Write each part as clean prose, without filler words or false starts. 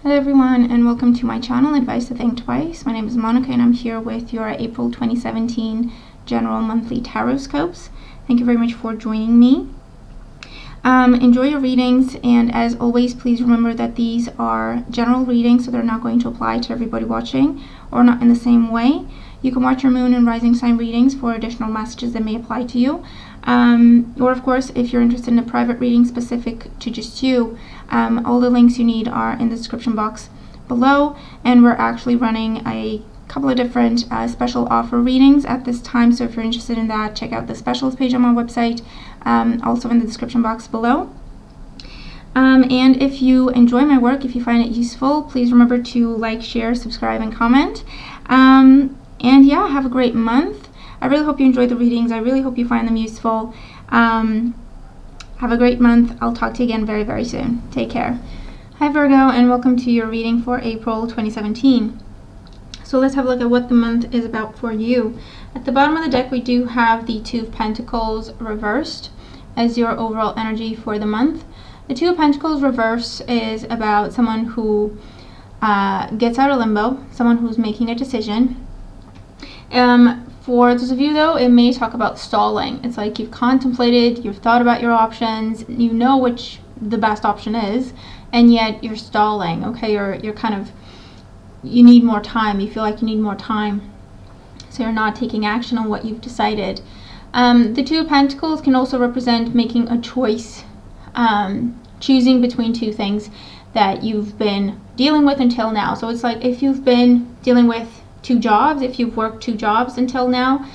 Hello everyone, and welcome to my channel, Advice to Think Twice. My name is Monica and I'm here with your April 2017 General Monthly Tarotscopes. Thank you very much for joining me. Enjoy your readings, and as always, please remember that these are general readings, so they're not going to apply to everybody watching, or not in the same way. You can watch your moon and rising sign readings for additional messages that may apply to you. Or of course, if you're interested in a private reading specific to just you, all the links you need are in the description box below, and we're actually running a couple of different special offer readings at this time, so if you're interested in that, check out the specials page on my website, also in the description box below. And if you enjoy my work, if you find it useful, please remember to like, share, subscribe, and comment. And yeah, have a great month. I really hope you enjoyed the readings. I really hope you find them useful. Have a great month. I'll talk to you again very, very soon. Take care. Hi Virgo, and welcome to your reading for April 2017. So let's have a look at what the month is about for you. At the bottom of the deck, we do have the Two of Pentacles reversed as your overall energy for the month. The Two of Pentacles reverse is about someone who gets out of limbo, someone who's making a decision. For those of you though, it may talk about stalling. It's like you've contemplated, you've thought about your options, you know which the best option is, and yet you're stalling, okay? You're kind of, you need more time. You feel like you need more time, so you're not taking action on what you've decided. The Two of Pentacles can also represent making a choice, choosing between two things that you've been dealing with until now. So it's like if you've been dealing with two jobs, if you've worked two jobs until now,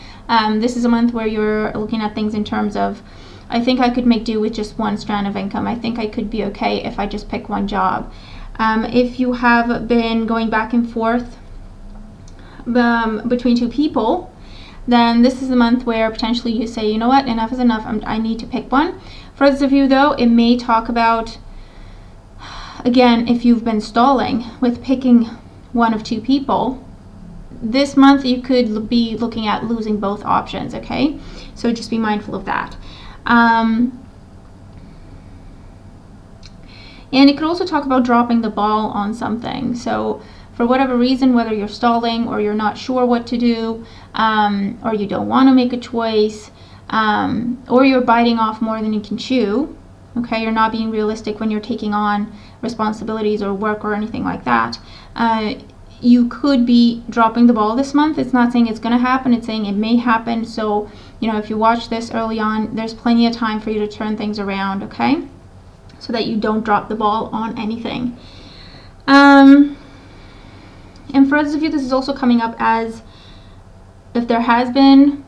this is a month where you're looking at things in terms of, I think I could make do with just one strand of income. I think I could be okay if I just pick one job. If you have been going back and forth between two people, then this is the month where potentially you say, you know what, enough is enough, I need to pick one. For those of you though, it may talk about, again, if you've been stalling with picking one of two people, this month you could be looking at losing both options, okay? So just be mindful of that. And it could also talk about dropping the ball on something. So for whatever reason, whether you're stalling or you're not sure what to do, or you don't want to make a choice, or you're biting off more than you can chew, okay? You're not being realistic when you're taking on responsibilities or work or anything like that. You could be dropping the ball this month. It's not saying it's going to happen, it's saying it may happen. So, you know, if you watch this early on, there's plenty of time for you to turn things around, okay? So that you don't drop the ball on anything. And for others of you, this is also coming up as if there has been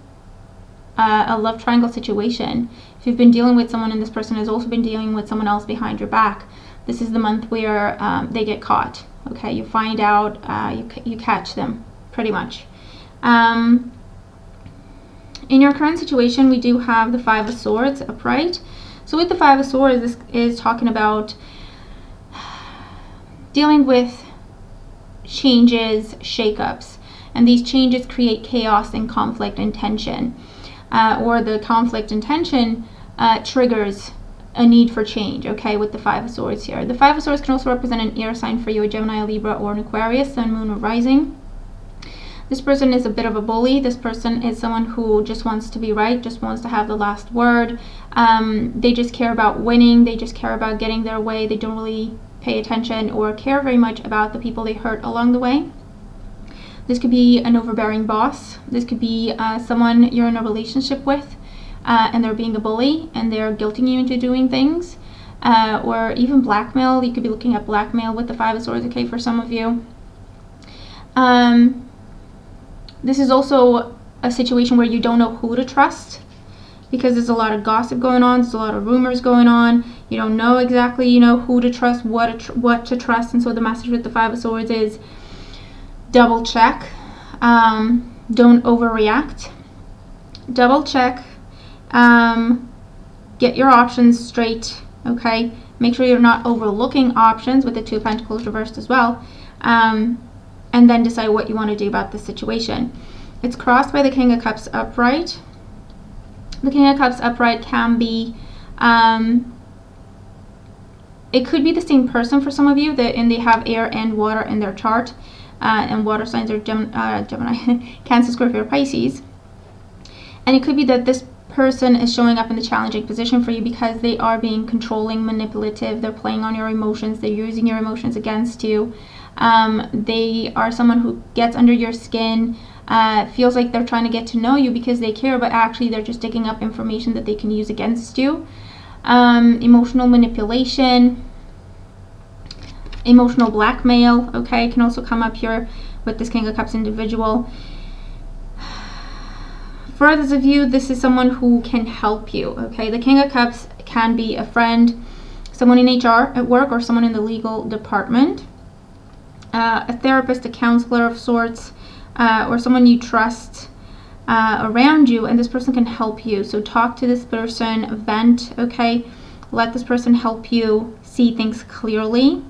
a love triangle situation. If you've been dealing with someone and this person has also been dealing with someone else behind your back, this is the month where they get caught. Okay, you find out, you catch them, pretty much. In your current situation, we do have the Five of Swords upright. So with the Five of Swords, this is talking about dealing with changes, shakeups, and these changes create chaos and conflict and tension, or the conflict and tension triggers a need for change, okay, with the Five of Swords here. The Five of Swords can also represent an air sign for you, a Gemini, a Libra, or an Aquarius, Sun, Moon, or Rising. This person is a bit of a bully. This person is someone who just wants to be right, just wants to have the last word. They just care about winning. They just care about getting their way. They don't really pay attention or care very much about the people they hurt along the way. This could be an overbearing boss. This could be someone you're in a relationship with, and they're being a bully and they're guilting you into doing things, or even blackmail. You could be looking at blackmail with the Five of Swords, okay, for some of you. This is also a situation where you don't know who to trust, because there's a lot of gossip going on, there's a lot of rumors going on. You don't know exactly, you know, who to trust, what to trust, and so the message with the Five of Swords is double check. Don't overreact. Double check. Get your options straight, okay? Make sure you're not overlooking options with the Two of Pentacles reversed as well, and then decide what you want to do about the situation. It's crossed by the King of Cups upright. The King of Cups upright can be It could be the same person for some of you, and they have air and water in their chart, and water signs are Gemini, Cancer, Scorpio, Pisces. And it could be that this person is showing up in the challenging position for you because they are being controlling, manipulative. They're playing on your emotions. They're using your emotions against you. They are someone who gets under your skin, feels like they're trying to get to know you because they care, but actually they're just digging up information that they can use against you. Emotional manipulation, emotional blackmail, okay, can also come up here with this King of Cups individual. For others of you, this is someone who can help you, okay? The King of Cups can be a friend, someone in HR at work, or someone in the legal department, a therapist, a counselor of sorts, or someone you trust around you, and this person can help you. So talk to this person, vent, okay? Let this person help you see things clearly,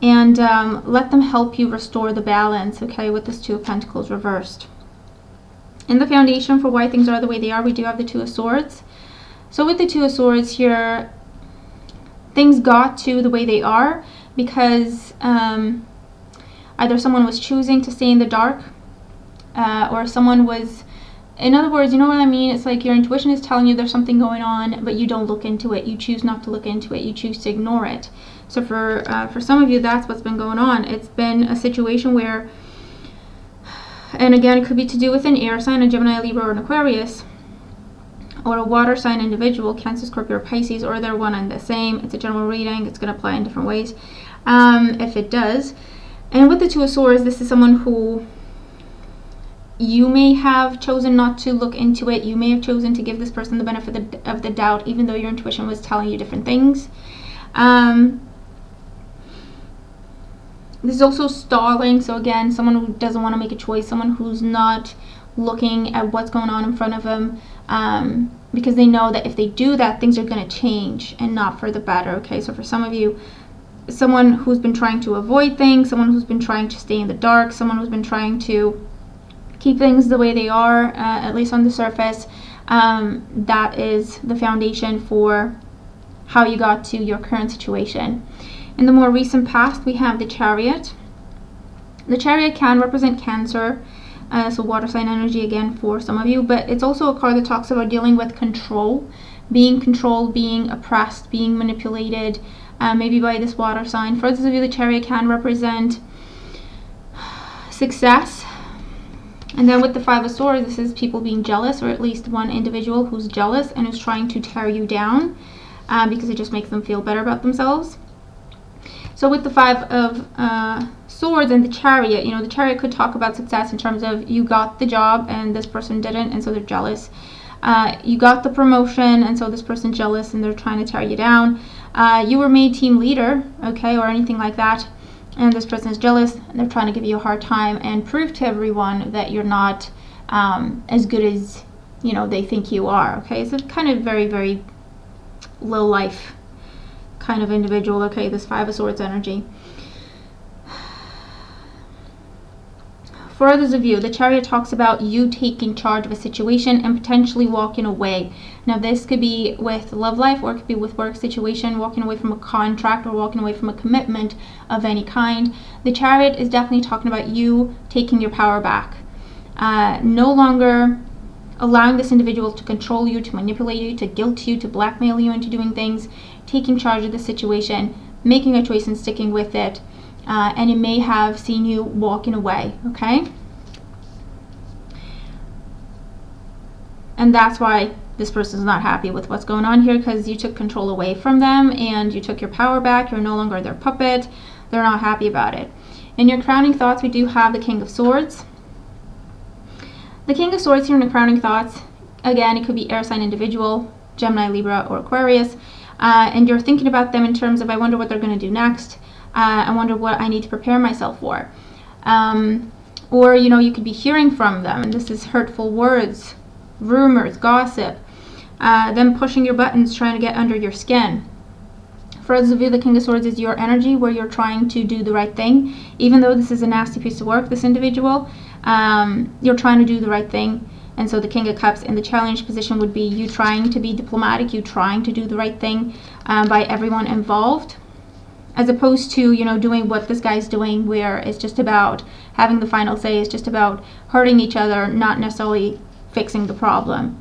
and let them help you restore the balance, okay, with this Two of Pentacles reversed. In the foundation for why things are the way they are, we do have the Two of Swords. So with the Two of Swords here, things got to the way they are because either someone was choosing to stay in the dark, or someone was, in other words, you know what I mean? It's like your intuition is telling you there's something going on, but you don't look into it. You choose not to look into it. You choose to ignore it. So for some of you, that's what's been going on. It's been a situation where, and again, it could be to do with an air sign, a Gemini, Libra, or an Aquarius, or a water sign individual, Cancer, Scorpio, or Pisces, or they're one and the same. It's a general reading. It's going to apply in different ways if it does. And with the Two of Swords, this is someone who you may have chosen not to look into it. You may have chosen to give this person the benefit of the doubt, even though your intuition was telling you different things. This is also stalling. So again, someone who doesn't want to make a choice, someone who's not looking at what's going on in front of them, because they know that if they do that, things are going to change and not for the better. Okay, so for some of you, someone who's been trying to avoid things, someone who's been trying to stay in the dark, someone who's been trying to keep things the way they are, at least on the surface, that is the foundation for how you got to your current situation. In the more recent past, we have the Chariot. The Chariot can represent Cancer, so water sign energy again for some of you, but it's also a card that talks about dealing with control, being controlled, being oppressed, being manipulated, maybe by this water sign. For others of you, the Chariot can represent success. And then with the Five of Swords, this is people being jealous, or at least one individual who's jealous and who's trying to tear you down because it just makes them feel better about themselves. So with the Five of Swords and the Chariot, you know, the Chariot could talk about success in terms of you got the job and this person didn't, and so they're jealous. You got the promotion, and so this person's jealous and they're trying to tear you down. You were made team leader, okay, or anything like that, and this person is jealous and they're trying to give you a hard time and prove to everyone that you're not as good as, you know, they think you are. Okay, so it's kind of very, very low life kind of individual. Okay, this Five of Swords energy. For others of you, the Chariot talks about you taking charge of a situation and potentially walking away. Now, this could be with love life, or it could be with work situation, walking away from a contract or walking away from a commitment of any kind. The Chariot is definitely talking about you taking your power back. No longer allowing this individual to control you, to manipulate you, to guilt you, to blackmail you into doing things, taking charge of the situation, making a choice and sticking with it. And it may have seen you walking away, okay? And that's why this person's not happy with what's going on here, because you took control away from them and you took your power back. You're no longer their puppet. They're not happy about it. In your crowning thoughts, we do have the King of Swords. The King of Swords here in the crowning thoughts, again, it could be air sign individual, Gemini, Libra, or Aquarius. And you're thinking about them in terms of, I wonder what they're going to do next. I wonder what I need to prepare myself for. Or, you know, you could be hearing from them, and this is hurtful words, rumors, gossip, them pushing your buttons, trying to get under your skin. For those of you, the King of Swords is your energy, where you're trying to do the right thing. Even though this is a nasty piece of work, this individual, you're trying to do the right thing. And so the King of Cups in the challenge position would be you trying to be diplomatic, you trying to do the right thing by everyone involved. as opposed to, you know, doing what this guy's doing, where it's just about having the final say, it's just about hurting each other, not necessarily fixing the problem.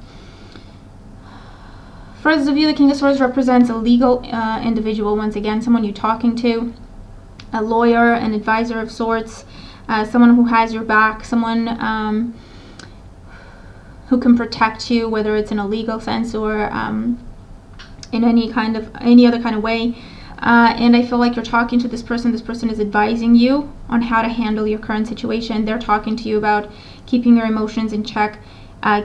For those of you, the King of Swords represents a legal individual, once again, someone you're talking to, a lawyer, an advisor of sorts, someone who has your back, someone who can protect you, whether it's in a legal sense or in any other kind of way. And I feel like you're talking to this person is advising you on how to handle your current situation. They're talking to you about keeping your emotions in check,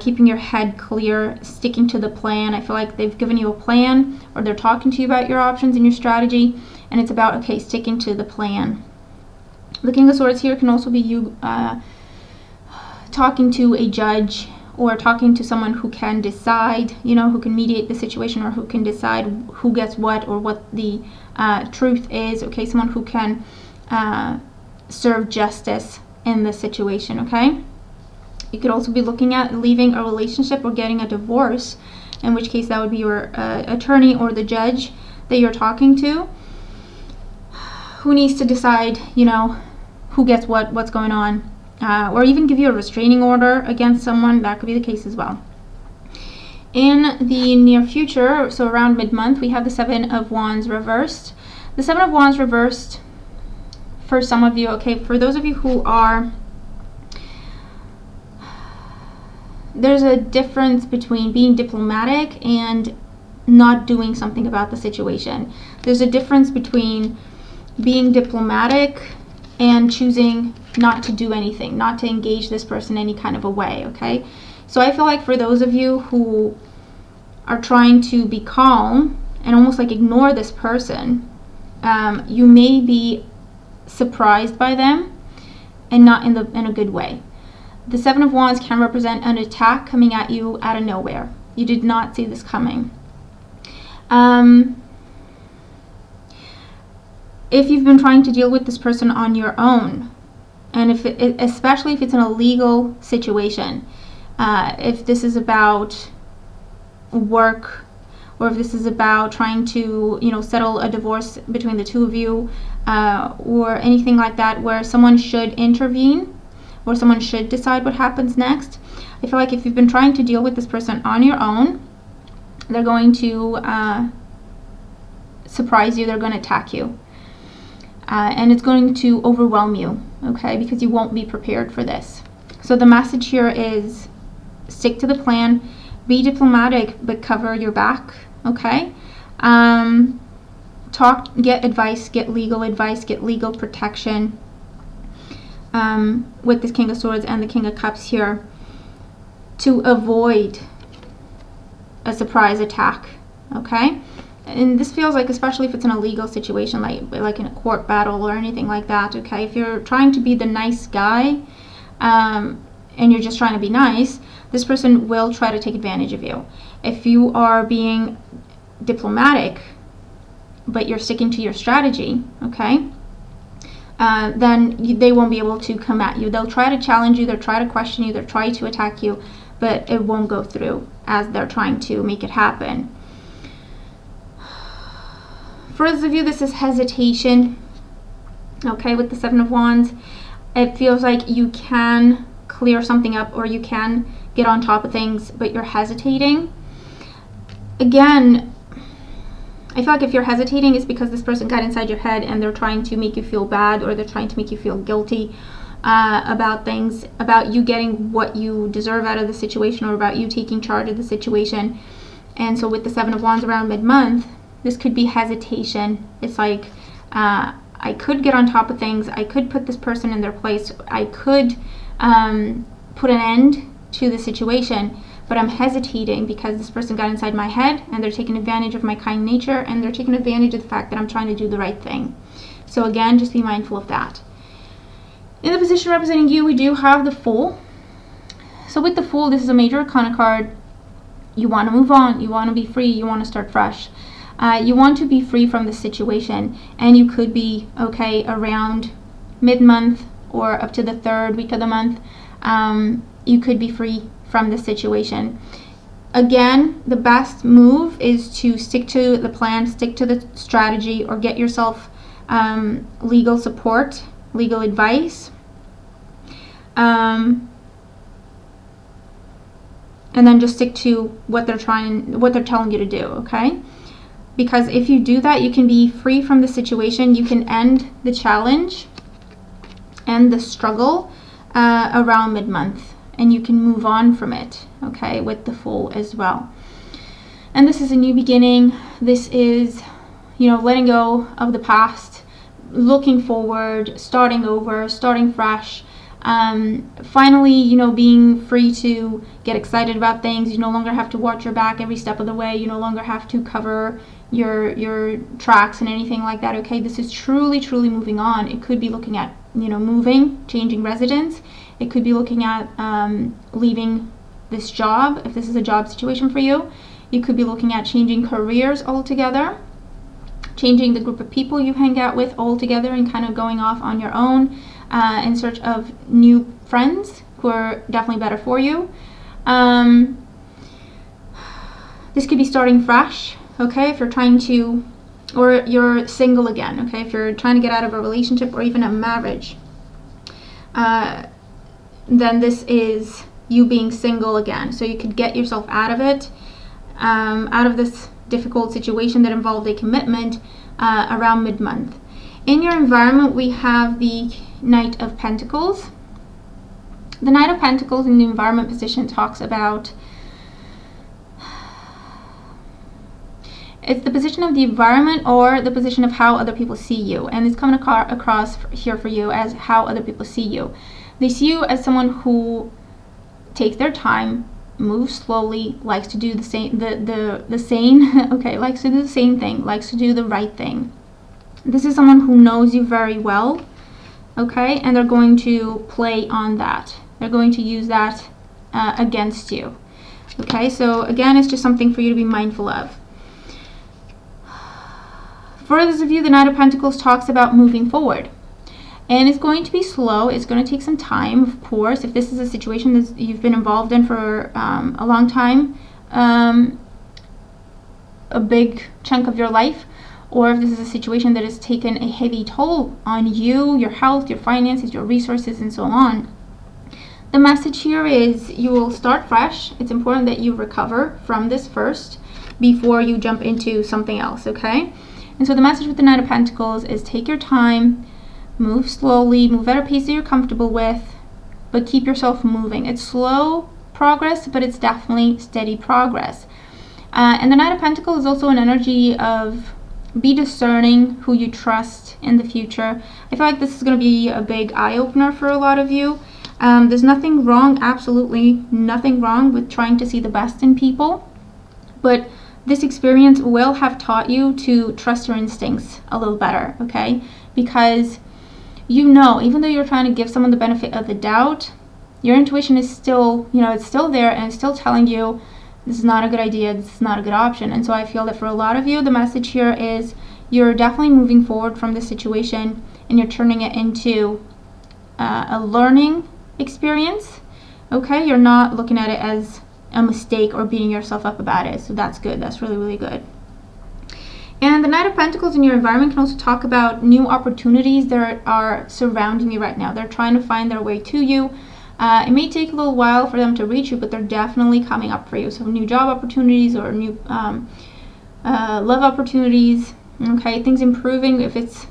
keeping your head clear, sticking to the plan. I feel like they've given you a plan, or they're talking to you about your options and your strategy, and it's about, okay, sticking to the plan. The King of Swords here can also be you talking to a judge, or talking to someone who can decide, you know, who can mediate the situation, or who can decide who gets what, or what the truth is, okay? Someone who can serve justice in this situation, okay? You could also be looking at leaving a relationship or getting a divorce, in which case that would be your attorney or the judge that you're talking to, who needs to decide, you know, who gets what's going on, or even give you a restraining order against someone. That could be the case as well. In the near future, so around mid-month, we have the Seven of Wands reversed. The Seven of Wands reversed, for some of you, okay, for those of you who are, there's a difference between being diplomatic and not doing something about the situation. There's a difference between being diplomatic and choosing not to do anything, not to engage this person any kind of a way, okay? So I feel like for those of you who are trying to be calm and almost like ignore this person, you may be surprised by them, and not in a good way. The Seven of Wands can represent an attack coming at you out of nowhere. You did not see this coming. If you've been trying to deal with this person on your own, and especially if it's in a legal situation, if this is about work, or if this is about trying to, you know, settle a divorce between the two of you, or anything like that, where someone should intervene, or someone should decide what happens next, I feel like if you've been trying to deal with this person on your own, they're going to surprise you, they're going to attack you. And it's going to overwhelm you, okay, because you won't be prepared for this. So the message here is stick to the plan, be diplomatic, but cover your back, okay? Get advice, get legal advice, get legal protection with this King of Swords and the King of Cups here, to avoid a surprise attack, okay? And this feels like, especially if it's in a legal situation, like in a court battle or anything like that, okay? If you're trying to be the nice guy, and you're just trying to be nice, this person will try to take advantage of you. If you are being diplomatic, but you're sticking to your strategy, okay, then they won't be able to come at you. They'll try to challenge you, they'll try to question you, they'll try to attack you, but it won't go through as they're trying to make it happen. For those of you, this is hesitation, okay, with the Seven of Wands. It feels like you can clear something up, or you can get on top of things, but you're hesitating. Again, I feel like if you're hesitating, it's because this person got inside your head and they're trying to make you feel bad, or they're trying to make you feel guilty about things, about you getting what you deserve out of the situation, or about you taking charge of the situation. And so with the Seven of Wands around mid-month, this could be hesitation. It's like, I could get on top of things, I could put this person in their place, I could put an end to the situation, but I'm hesitating because this person got inside my head, and they're taking advantage of my kind nature, and they're taking advantage of the fact that I'm trying to do the right thing. So again, just be mindful of that. In the position representing you, we do have the Fool. So with the Fool, this is a major arcana card. You want to move on, you want to be free, you want to start fresh. You want to be free from the situation, and you could be, okay, around mid-month or up to the 3rd week of the month, you could be free from the situation. Again, the best move is to stick to the plan, stick to the strategy, or get yourself legal support, legal advice. And then just stick to what they're telling you to do, okay? Because if you do that, you can be free from the situation. You can end the challenge and the struggle around mid-month, and you can move on from it, okay, with the Fool as well. And this is a new beginning. This is, letting go of the past, looking forward, starting over, starting fresh. Finally, being free to get excited about things. You no longer have to watch your back every step of the way. You no longer have to cover your tracks and anything like that, okay? This is truly moving on. It could be looking at, moving, changing residence. It could be looking at leaving this job, if this is a job situation for you. You could be looking at changing careers altogether, changing the group of people you hang out with altogether, and kind of going off on your own in search of new friends who are definitely better for you. This could be starting fresh, okay, if you're trying to, or you're single again, okay, if you're trying to get out of a relationship or even a marriage, then this is you being single again. So you could get yourself out of it, out of this difficult situation that involved a commitment around mid-month. In your environment, we have the Knight of Pentacles. The Knight of Pentacles in the environment position talks about, it's the position of the environment or the position of how other people see you. And it's coming across here for you as how other people see you. They see you as someone who takes their time, moves slowly, likes to do the same, okay, likes to do the same thing, likes to do the right thing. This is someone who knows you very well, okay, and they're going to play on that. They're going to use that against you, okay? So again, it's just something for you to be mindful of. For those of you, the Knight of Pentacles talks about moving forward. And it's going to be slow. It's going to take some time, of course. If this is a situation that you've been involved in for a long time, a big chunk of your life, or if this is a situation that has taken a heavy toll on you, your health, your finances, your resources, and so on. The message here is you will start fresh. It's important that you recover from this first before you jump into something else, okay? And so the message with the Knight of Pentacles is take your time, move slowly, move at a pace that you're comfortable with, but keep yourself moving. It's slow progress, but it's definitely steady progress. And the Knight of Pentacles is also an energy of be discerning who you trust in the future. I feel like this is going to be a big eye-opener for a lot of you. There's nothing wrong, absolutely nothing wrong with trying to see the best in people, but this experience will have taught you to trust your instincts a little better, okay? Because even though you're trying to give someone the benefit of the doubt, your intuition is still, it's still there, and it's still telling you this is not a good idea, this is not a good option. And so I feel that for a lot of you, the message here is you're definitely moving forward from this situation, and you're turning it into a learning experience, okay? You're not looking at it as a mistake or beating yourself up about it. So that's good. That's really good. And the Knight of Pentacles in your environment can also talk about new opportunities that are surrounding you right now. They're trying to find their way to you. It may take a little while for them to reach you, but they're definitely coming up for you. So new job opportunities or new love opportunities, okay? Things improving if it's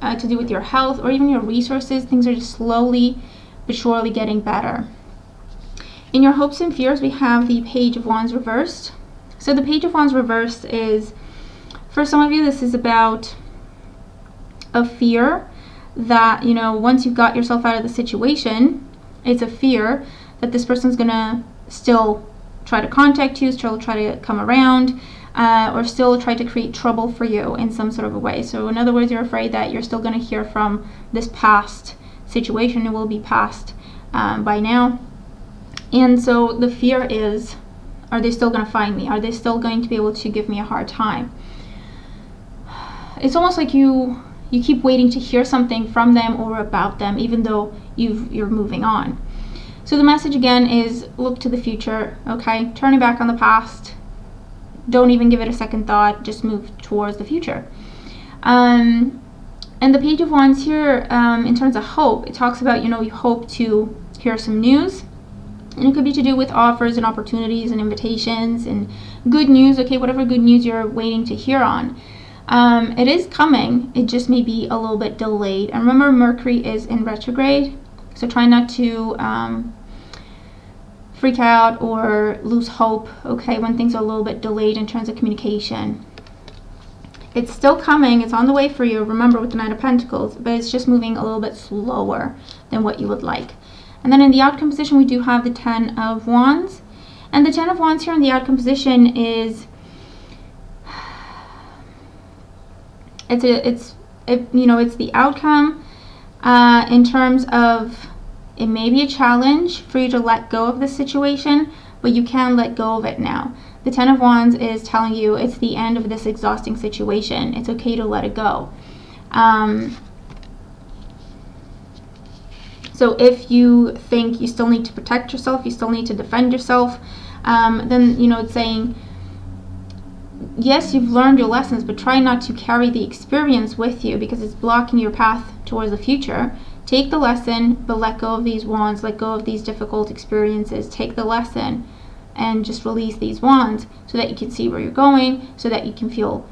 to do with your health or even your resources. Things are just slowly but surely getting better. In your hopes and fears, we have the Page of Wands reversed. So the Page of Wands reversed is, for some of you, this is about a fear that, once you've got yourself out of the situation, it's a fear that this person's going to still try to contact you, still try to come around, or still try to create trouble for you in some sort of a way. So in other words, you're afraid that you're still going to hear from this past situation. It will be past by now. And so the fear is, are they still going to find me? Are they still going to be able to give me a hard time? It's almost like you keep waiting to hear something from them or about them, even though you're moving on. So the message again is look to the future, okay? Turning back on the past. Don't even give it a second thought. Just move towards the future. And the Page of Wands here, in terms of hope, it talks about, you hope to hear some news. And it could be to do with offers and opportunities and invitations and good news, okay, whatever good news you're waiting to hear on. It is coming. It just may be a little bit delayed. And remember, Mercury is in retrograde, so try not to freak out or lose hope, okay, when things are a little bit delayed in terms of communication. It's still coming. It's on the way for you, remember, with the Knight of Pentacles, but it's just moving a little bit slower than what you would like. And then in the outcome position, we do have the Ten of Wands. And the Ten of Wands here in the outcome position is, it's the outcome in terms of, it may be a challenge for you to let go of this situation, but you can let go of it now. The Ten of Wands is telling you it's the end of this exhausting situation. It's okay to let it go. So if you think you still need to protect yourself, you still need to defend yourself, then, it's saying, yes, you've learned your lessons, but try not to carry the experience with you because it's blocking your path towards the future. Take the lesson, but let go of these wands, let go of these difficult experiences. Take the lesson and just release these wands so that you can see where you're going, so that you can feel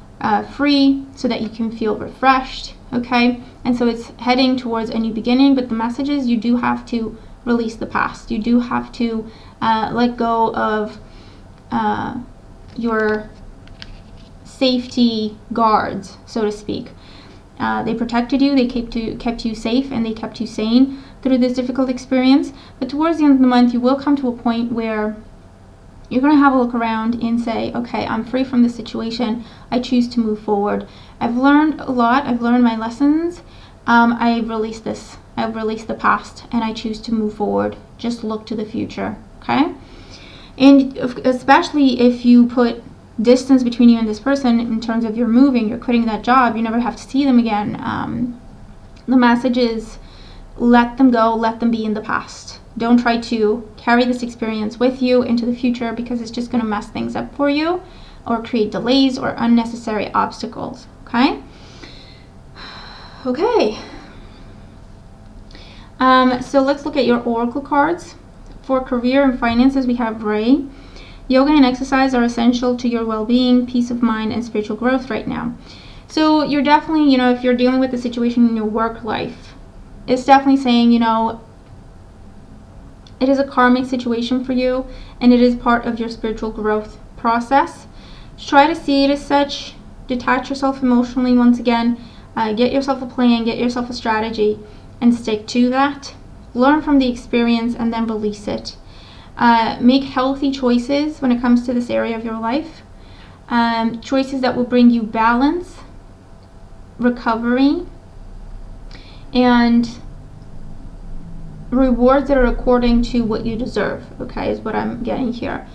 free, so that you can feel refreshed, okay? And so it's heading towards a new beginning, but the message is you do have to release the past. You do have to let go of your safety guards, so to speak. They protected you, they kept you safe, and they kept you sane through this difficult experience. But towards the end of the month, you will come to a point where you're going to have a look around and say, okay, I'm free from this situation. I choose to move forward. I've learned a lot. I've learned my lessons. I've released this. I've released the past, and I choose to move forward. Just look to the future, okay? And especially if you put distance between you and this person in terms of you're moving, you're quitting that job, you never have to see them again. The message is let them go, let them be in the past. Don't try to carry this experience with you into the future because it's just going to mess things up for you or create delays or unnecessary obstacles, okay? Okay. So let's look at your oracle cards. For career and finances, we have Ray. Yoga and exercise are essential to your well-being, peace of mind, and spiritual growth right now. So you're definitely, if you're dealing with the situation in your work life, it's definitely saying, it is a karmic situation for you, and it is part of your spiritual growth process. Try to see it as such. Detach yourself emotionally once again. Get yourself a plan, get yourself a strategy, and stick to that. Learn from the experience and then release it. Make healthy choices when it comes to this area of your life. Choices that will bring you balance, recovery, and rewards that are according to what you deserve, okay, is what I'm getting here.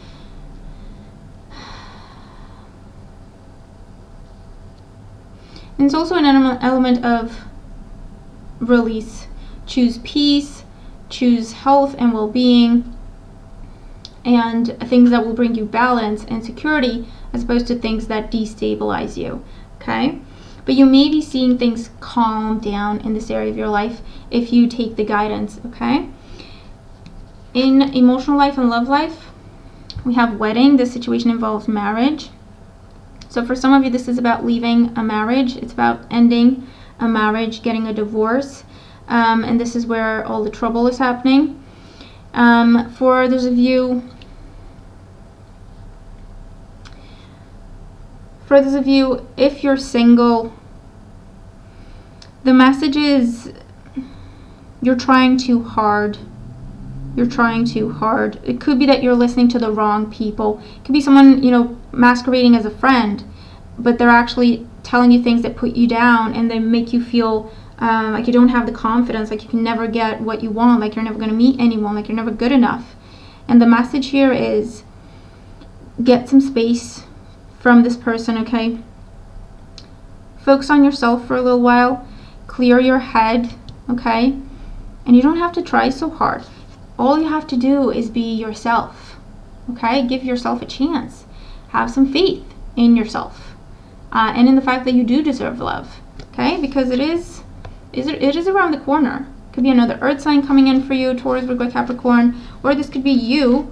And it's also an element of release. Choose peace, choose health and well-being, and things that will bring you balance and security as opposed to things that destabilize you, okay? But you may be seeing things calm down in this area of your life if you take the guidance, okay? In emotional life and love life, we have wedding. This situation involves marriage. So for some of you, this is about leaving a marriage. It's about ending a marriage, getting a divorce. And this is where all the trouble is happening. For those of you if you're single, the message is you're trying too hard. You're trying too hard. It could be that you're listening to the wrong people. It could be someone, masquerading as a friend, but they're actually telling you things that put you down and they make you feel like you don't have the confidence, like you can never get what you want, like you're never going to meet anyone, like you're never good enough. And the message here is get some space from this person, okay? Focus on yourself for a little while. Clear your head, okay? And you don't have to try so hard. All you have to do is be yourself, okay? Give yourself a chance. Have some faith in yourself and in the fact that you do deserve love, okay? Because it is it is around the corner. Could be another earth sign coming in for you, Taurus, Virgo, Capricorn, or this could be you,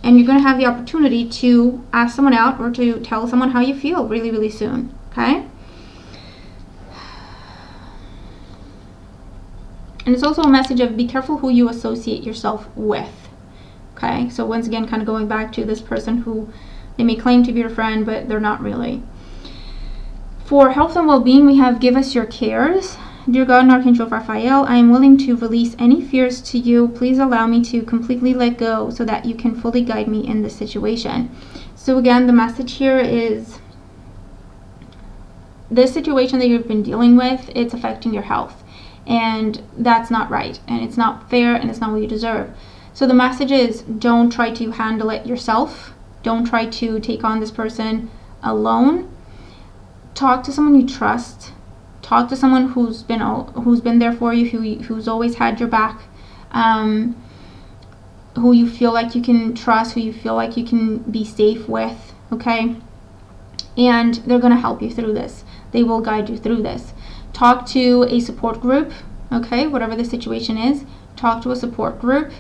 and you're going to have the opportunity to ask someone out or to tell someone how you feel really, really soon, okay? And it's also a message of be careful who you associate yourself with, okay? So once again, kind of going back to this person who they may claim to be your friend, but they're not really. For health and well-being, we have give us your cares. Dear God and Archangel Raphael, I am willing to release any fears to you. Please allow me to completely let go so that you can fully guide me in this situation. So again, the message here is this situation that you've been dealing with, it's affecting your health. And that's not right. And it's not fair and it's not what you deserve. So the message is don't try to handle it yourself. Don't try to take on this person alone. Talk to someone you trust. Talk to someone who's been there for you, who's always had your back, who you feel like you can trust, who you feel like you can be safe with, okay? And they're going to help you through this. They will guide you through this. Talk to a support group, okay? Whatever the situation is, talk to a support group.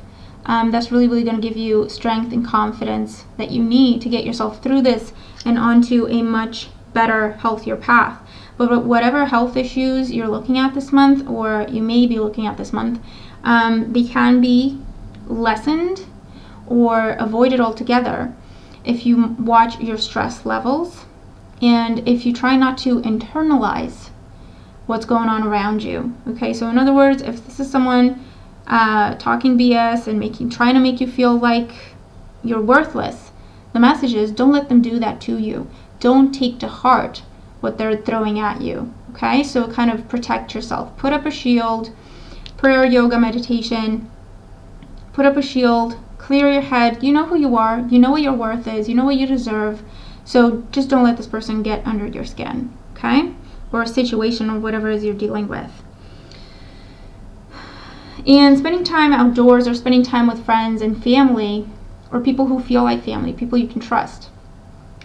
That's really, really going to give you strength and confidence that you need to get yourself through this and onto a much better, healthier path. But whatever health issues you're looking at this month, or you may be looking at this month, they can be lessened or avoided altogether if you watch your stress levels and if you try not to internalize what's going on around you. Okay, so in other words, if this is someone talking BS and trying to make you feel like you're worthless, the message is don't let them do that to you. Don't take to heart what they're throwing at you, okay? So kind of protect yourself. Put up a shield, prayer, yoga, meditation. Put up a shield, clear your head. You know who you are. You know what your worth is. You know what you deserve. So just don't let this person get under your skin, okay? Or a situation or whatever it is you're dealing with. And spending time outdoors or spending time with friends and family or people who feel like family, people you can trust,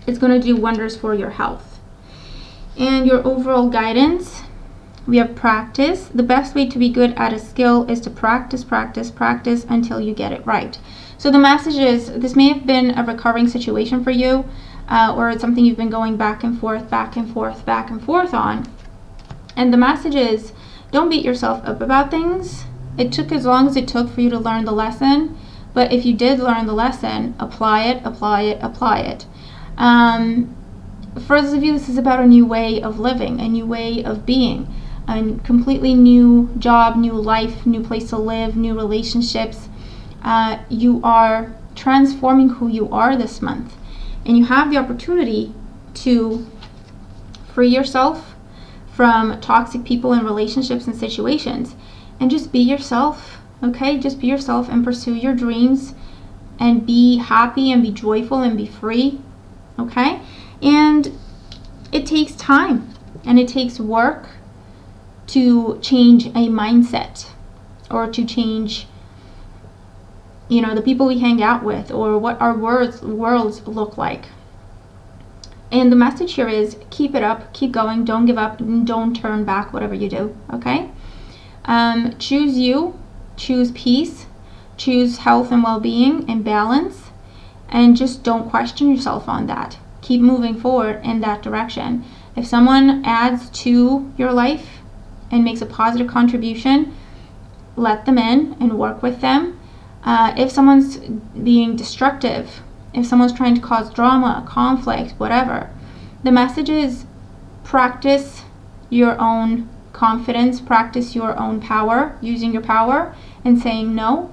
it's going to do wonders for your health. And your overall guidance, we have practice. The best way to be good at a skill is to practice, practice, practice until you get it right. So the message is this may have been a recurring situation for you, or it's something you've been going back and forth, back and forth, back and forth on. And the message is don't beat yourself up about things. It took as long as it took for you to learn the lesson. But if you did learn the lesson, apply it, apply it, apply it. For those of you, this is about a new way of living, a new way of being, a completely new job, new life, new place to live, new relationships. You are transforming who you are this month. And you have the opportunity to free yourself from toxic people and relationships and situations. And just be yourself, okay? Just be yourself and pursue your dreams and be happy and be joyful and be free, okay? And it takes time and it takes work to change a mindset or to change, the people we hang out with or what our worlds look like. And the message here is keep it up, keep going, don't give up, and don't turn back whatever you do, okay? Choose you, choose peace, choose health and well-being and balance, and just don't question yourself on that. Keep moving forward in that direction. If someone adds to your life and makes a positive contribution, let them in and work with them. If someone's being destructive, if someone's trying to cause drama, conflict, whatever, the message is practice your own confidence, practice your own power, using your power and saying no,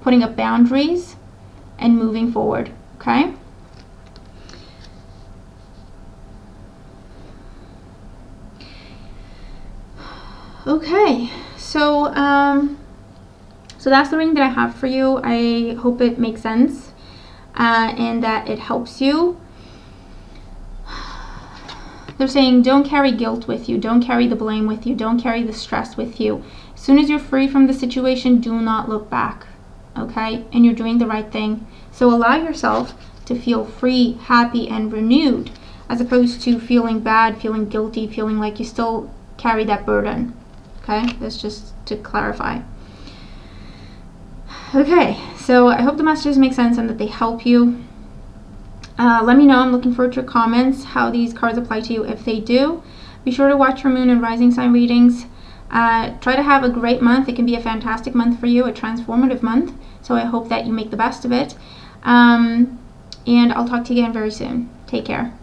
putting up boundaries and moving forward, okay? Okay, so that's the reading that I have for you. I hope it makes sense and that it helps you. They're saying don't carry guilt with you, don't carry the blame with you, don't carry the stress with you. As soon as you're free from the situation, do not look back, okay? And you're doing the right thing. So allow yourself to feel free, happy, and renewed, as opposed to feeling bad, feeling guilty, feeling like you still carry that burden. Okay, that's just to clarify. Okay, so I hope the messages make sense and that they help you. Let me know. I'm looking forward to your comments, how these cards apply to you if they do. Be sure to watch your moon and rising sign readings. Try to have a great month. It can be a fantastic month for you, a transformative month. So I hope that you make the best of it. And I'll talk to you again very soon. Take care.